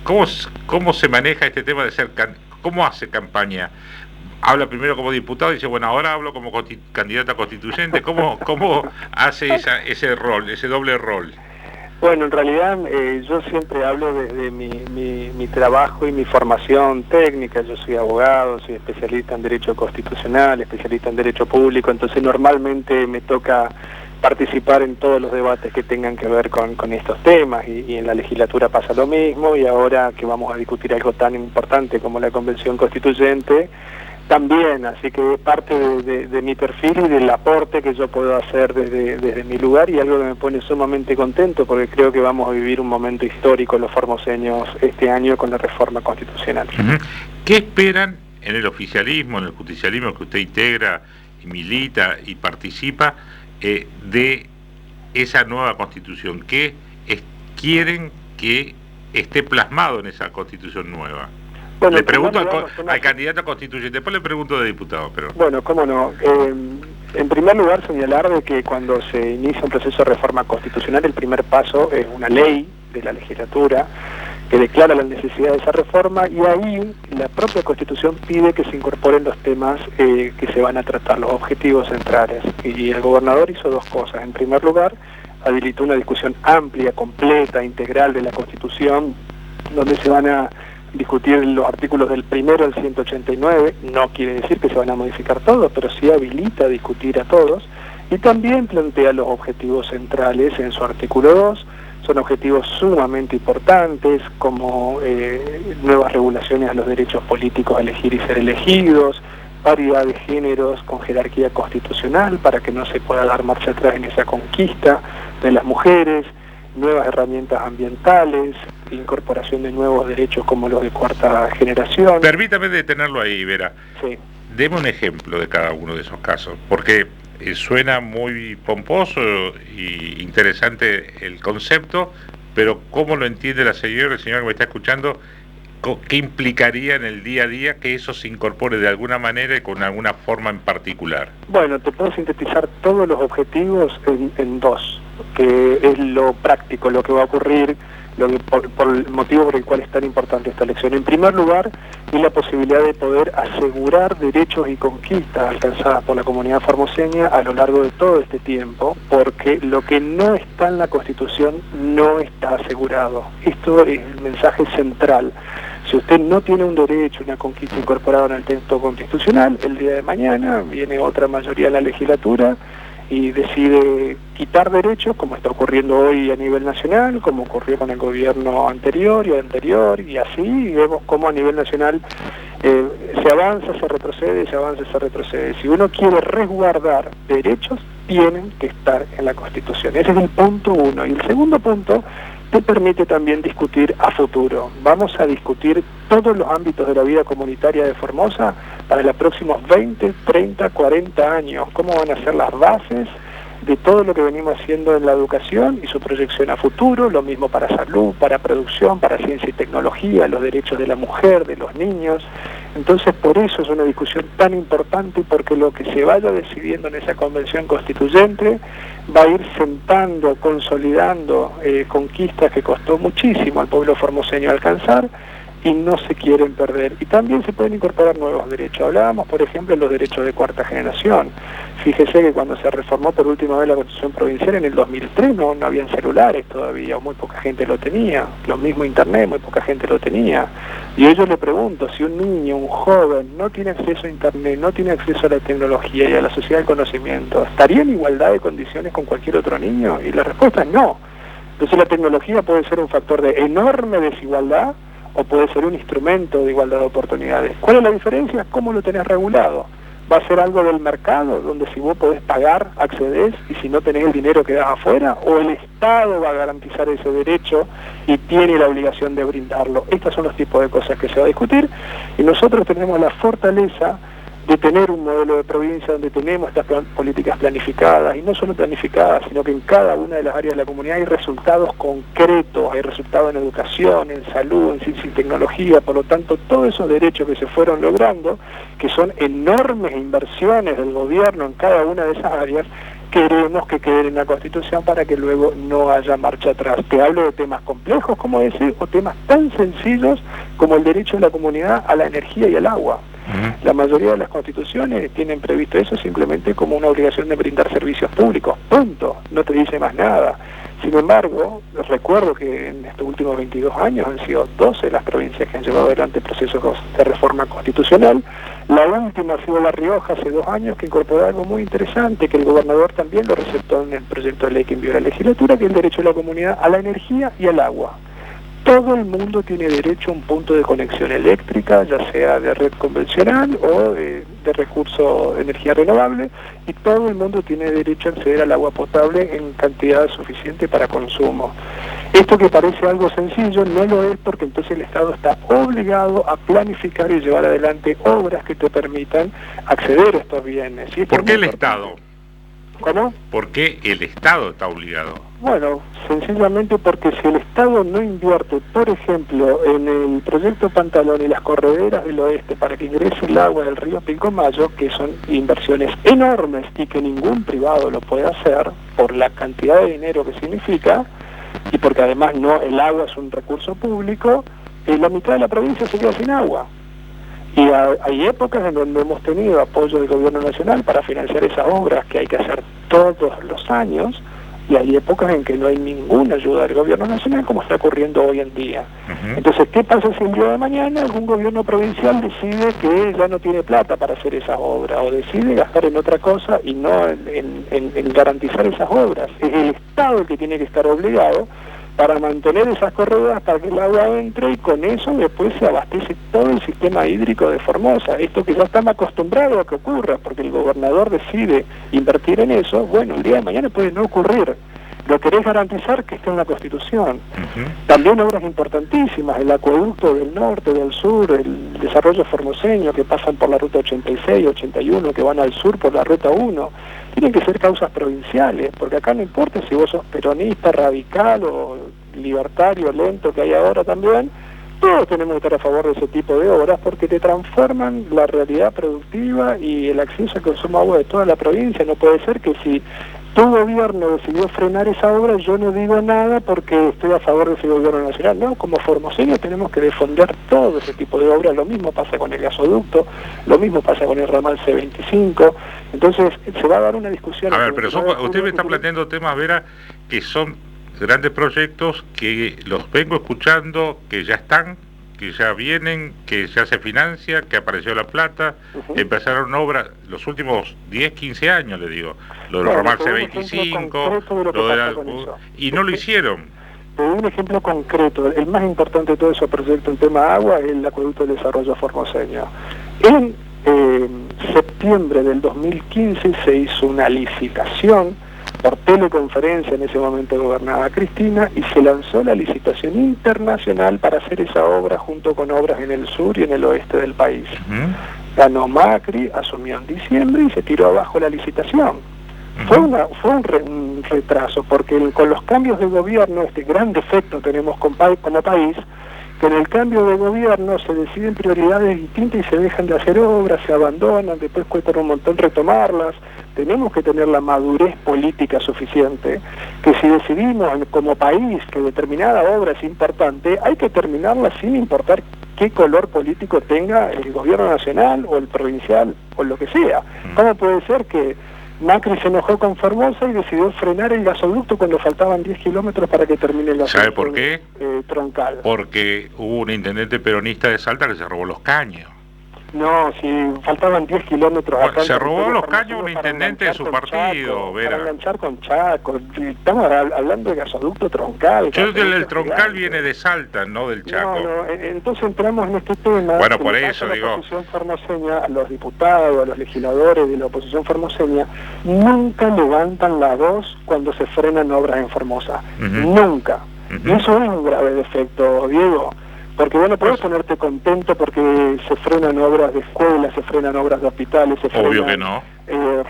¿Cómo se maneja este tema de ser cómo hace campaña? Habla primero como diputado y dice, bueno, ahora hablo como candidata constituyente. ¿Cómo hace ese rol, ese doble rol? Bueno, en realidad yo siempre hablo desde mi trabajo y mi formación técnica. Yo soy abogado, soy especialista en Derecho Constitucional, especialista en Derecho Público, entonces normalmente me toca participar en todos los debates que tengan que ver con estos temas y en la legislatura pasa lo mismo y ahora que vamos a discutir algo tan importante como la Convención Constituyente, también, así que es parte de mi perfil y del aporte que yo puedo hacer desde mi lugar y algo que me pone sumamente contento porque creo que vamos a vivir un momento histórico los formoseños este año con la reforma constitucional. ¿Qué esperan en el oficialismo, en el justicialismo que usted integra y milita y participa de esa nueva constitución? ¿Qué quieren que esté plasmado en esa constitución nueva? Bueno, le pregunto al candidato constituyente, después le pregunto de diputado. Pero bueno, cómo no. En primer lugar, señalar de que cuando se inicia un proceso de reforma constitucional, el primer paso es una ley de la legislatura que declara la necesidad de esa reforma y ahí la propia Constitución pide que se incorporen los temas que se van a tratar, los objetivos centrales. Y el gobernador hizo dos cosas. En primer lugar, habilitó una discusión amplia, completa, integral de la Constitución, donde se van a discutir los artículos del 1 al 189, no quiere decir que se van a modificar todos, pero sí habilita a discutir a todos, y también plantea los objetivos centrales en su artículo 2, son objetivos sumamente importantes, como nuevas regulaciones a los derechos políticos a elegir y ser elegidos, paridad de géneros con jerarquía constitucional para que no se pueda dar marcha atrás en esa conquista de las mujeres, nuevas herramientas ambientales, incorporación de nuevos derechos como los de cuarta generación. Permítame detenerlo ahí, Vera. Sí. Deme un ejemplo de cada uno de esos casos, porque suena muy pomposo y interesante el concepto, pero ¿cómo lo entiende la señora que me está escuchando? ¿Qué implicaría en el día a día que eso se incorpore de alguna manera y con alguna forma en particular? Bueno, te puedo sintetizar todos los objetivos en dos, que es lo práctico, lo que va a ocurrir, por el motivo por el cual es tan importante esta elección. En primer lugar, es la posibilidad de poder asegurar derechos y conquistas alcanzadas por la comunidad formoseña a lo largo de todo este tiempo, porque lo que no está en la Constitución no está asegurado. Esto es el mensaje central. Si usted no tiene un derecho, una conquista incorporada en el texto constitucional, el día de mañana viene otra mayoría en la legislatura y decide quitar derechos, como está ocurriendo hoy a nivel nacional, como ocurrió con el gobierno anterior y así, y vemos cómo a nivel nacional se avanza, se retrocede, se avanza, se retrocede. Si uno quiere resguardar derechos, tienen que estar en la Constitución. Ese es el punto uno. Y el segundo punto te permite también discutir a futuro. Vamos a discutir todos los ámbitos de la vida comunitaria de Formosa para los próximos 20, 30, 40 años. Cómo van a ser las bases de todo lo que venimos haciendo en la educación y su proyección a futuro, lo mismo para salud, para producción, para ciencia y tecnología, los derechos de la mujer, de los niños. Entonces, por eso es una discusión tan importante, porque lo que se vaya decidiendo en esa convención constituyente va a ir sentando, consolidando conquistas que costó muchísimo al pueblo formoseño alcanzar y no se quieren perder. Y también se pueden incorporar nuevos derechos. Hablábamos, por ejemplo, de los derechos de cuarta generación. Fíjese que cuando se reformó por última vez la Constitución Provincial en el 2003 no habían celulares todavía, o muy poca gente lo tenía. Lo mismo Internet, muy poca gente lo tenía. Y yo le pregunto, si un niño, un joven, no tiene acceso a Internet, no tiene acceso a la tecnología y a la sociedad del conocimiento, ¿estaría en igualdad de condiciones con cualquier otro niño? Y la respuesta es no. Entonces la tecnología puede ser un factor de enorme desigualdad o puede ser un instrumento de igualdad de oportunidades. ¿Cuál es la diferencia? ¿Cómo lo tenés regulado? ¿Va a ser algo del mercado, donde si vos podés pagar, accedés, y si no tenés el dinero quedás afuera? ¿O el Estado va a garantizar ese derecho y tiene la obligación de brindarlo? Estos son los tipos de cosas que se va a discutir, y nosotros tenemos la fortaleza de tener un modelo de provincia donde tenemos estas políticas planificadas, y no solo planificadas, sino que en cada una de las áreas de la comunidad hay resultados concretos, hay resultados en educación, en salud, en ciencia y tecnología. Por lo tanto, todos esos derechos que se fueron logrando, que son enormes inversiones del gobierno en cada una de esas áreas, queremos que queden en la Constitución para que luego no haya marcha atrás. Te hablo de temas complejos, como decir, o temas tan sencillos como el derecho de la comunidad a la energía y al agua. La mayoría de las constituciones tienen previsto eso simplemente como una obligación de brindar servicios públicos, punto, no te dice más nada. Sin embargo, recuerdo que en estos últimos 22 años han sido 12 las provincias que han llevado adelante procesos de reforma constitucional. La última ha sido La Rioja hace 2 años, que incorporó algo muy interesante, que el gobernador también lo receptó en el proyecto de ley que envió a la legislatura, que es el derecho de la comunidad a la energía y al agua. Todo el mundo tiene derecho a un punto de conexión eléctrica, ya sea de red convencional o de recurso de energía renovable, y todo el mundo tiene derecho a acceder al agua potable en cantidad suficiente para consumo. Esto que parece algo sencillo no lo es, porque entonces el Estado está obligado a planificar y llevar adelante obras que te permitan acceder a estos bienes. ¿Sí? ¿Por qué el Estado? ¿Cómo? ¿Por qué el Estado está obligado? Bueno, sencillamente porque si el Estado no invierte, por ejemplo, en el proyecto Pantalón y las correderas del oeste para que ingrese el agua del río Pilcomayo, que son inversiones enormes y que ningún privado lo puede hacer por la cantidad de dinero que significa, y porque además el agua es un recurso público, la mitad de la provincia se queda sin agua. Y hay épocas en donde hemos tenido apoyo del gobierno nacional para financiar esas obras que hay que hacer todos los años, y hay épocas en que no hay ninguna ayuda del gobierno nacional, como está ocurriendo hoy en día. Entonces, ¿qué pasa si el día de mañana algún gobierno provincial decide que ya no tiene plata para hacer esas obras, o decide gastar en otra cosa y no en garantizar esas obras? Es el Estado el que tiene que estar obligado para mantener esas corredoras para que el agua entre, y con eso después se abastece todo el sistema hídrico de Formosa. Esto que ya estamos acostumbrados a que ocurra, porque el gobernador decide invertir en eso, bueno, el día de mañana puede no ocurrir. Lo querés garantizar, que esté en la Constitución. También obras importantísimas, el acueducto del norte, del sur, el desarrollo formoseño, que pasan por la ruta 86, 81, que van al sur por la ruta 1. Tienen que ser causas provinciales, porque acá no importa si vos sos peronista, radical o libertario, lento, que hay ahora también, todos tenemos que estar a favor de ese tipo de obras, porque te transforman la realidad productiva y el acceso al consumo de agua de toda la provincia. No puede ser que si tu gobierno decidió frenar esa obra, yo no digo nada porque estoy a favor de ese gobierno nacional. No, como formoseños tenemos que defender todo ese tipo de obras. Lo mismo pasa con el gasoducto, lo mismo pasa con el ramal C25. Entonces se va a dar una discusión. A ver, pero usted me está planteando temas, Vera, que son grandes proyectos que los vengo escuchando, que ya están, que ya vienen, que ya se financia, que apareció la plata, empezaron obras los últimos 10, 15 años, le digo, lo del ramal C25, lo de la, y no lo hicieron. Te doy un ejemplo concreto. El más importante de todo ese proyecto en tema agua es el acueducto de desarrollo formoseño. En septiembre del 2015 se hizo una licitación por teleconferencia, en ese momento gobernaba Cristina, y se lanzó la licitación internacional para hacer esa obra junto con obras en el sur y en el oeste del país. Ganó Macri, asumió en diciembre y se tiró abajo la licitación. Fue un retraso, porque con los cambios de gobierno, este gran defecto tenemos como país, que en el cambio de gobierno se deciden prioridades distintas y se dejan de hacer obras, se abandonan, después cuesta un montón retomarlas. Tenemos que tener la madurez política suficiente, que si decidimos como país que determinada obra es importante, hay que terminarla sin importar qué color político tenga el gobierno nacional o el provincial o lo que sea. ¿Cómo puede ser que Macri se enojó con Formosa y decidió frenar el gasoducto cuando faltaban 10 kilómetros para que termine el gasoducto? ¿Sabe por qué? Troncal. Porque hubo un intendente peronista de Salta que se robó los caños. No, si faltaban 10 kilómetros acá... Se robó los caños un intendente de su partido, Chaco, Vera. Para enganchar con Chaco. Estamos hablando de gasoducto Troncal. Yo creo que el Troncal viene de Salta, no del Chaco. No, entonces entramos en este tema. Bueno, por eso digo... La oposición formoseña, a los diputados, a los legisladores de la oposición formoseña, nunca levantan la voz cuando se frenan obras en Formosa. Nunca. Y eso es un grave defecto, Diego. Porque vos no podés ponerte contento porque se frenan obras de escuelas, se frenan obras de hospitales, se frenan... Obvio que no.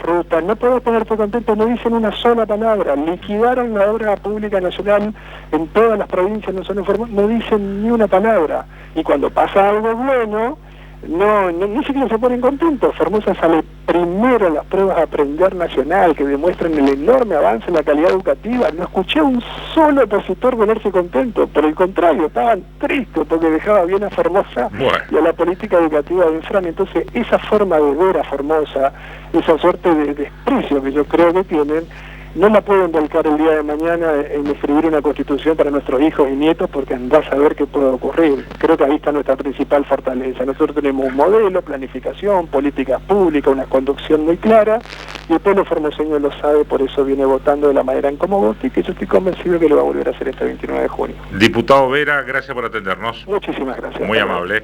Rutas, no podés ponerte contento, no dicen una sola palabra, liquidaron la obra pública nacional en todas las provincias, no dicen ni una palabra, y cuando pasa algo bueno, ni siquiera se ponen contentos. Formosa sale primero en las pruebas a aprender nacional, que demuestran el enorme avance en la calidad educativa. No escuché a un solo opositor ponerse contento, por el contrario, estaban tristes porque dejaba bien a Formosa y a la política educativa de Infran. Entonces esa forma de ver a Formosa, esa suerte de desprecio que yo creo que tienen, no la pueden volcar el día de mañana en escribir una constitución para nuestros hijos y nietos, porque andás a ver qué puede ocurrir. Creo que ahí está nuestra principal fortaleza. Nosotros tenemos un modelo, planificación, políticas públicas, una conducción muy clara, y el pueblo formoseño lo sabe, por eso viene votando de la manera en como vota, y que yo estoy convencido que lo va a volver a hacer este 29 de junio. Diputado Vera, gracias por atendernos. Muchísimas gracias. Muy amable.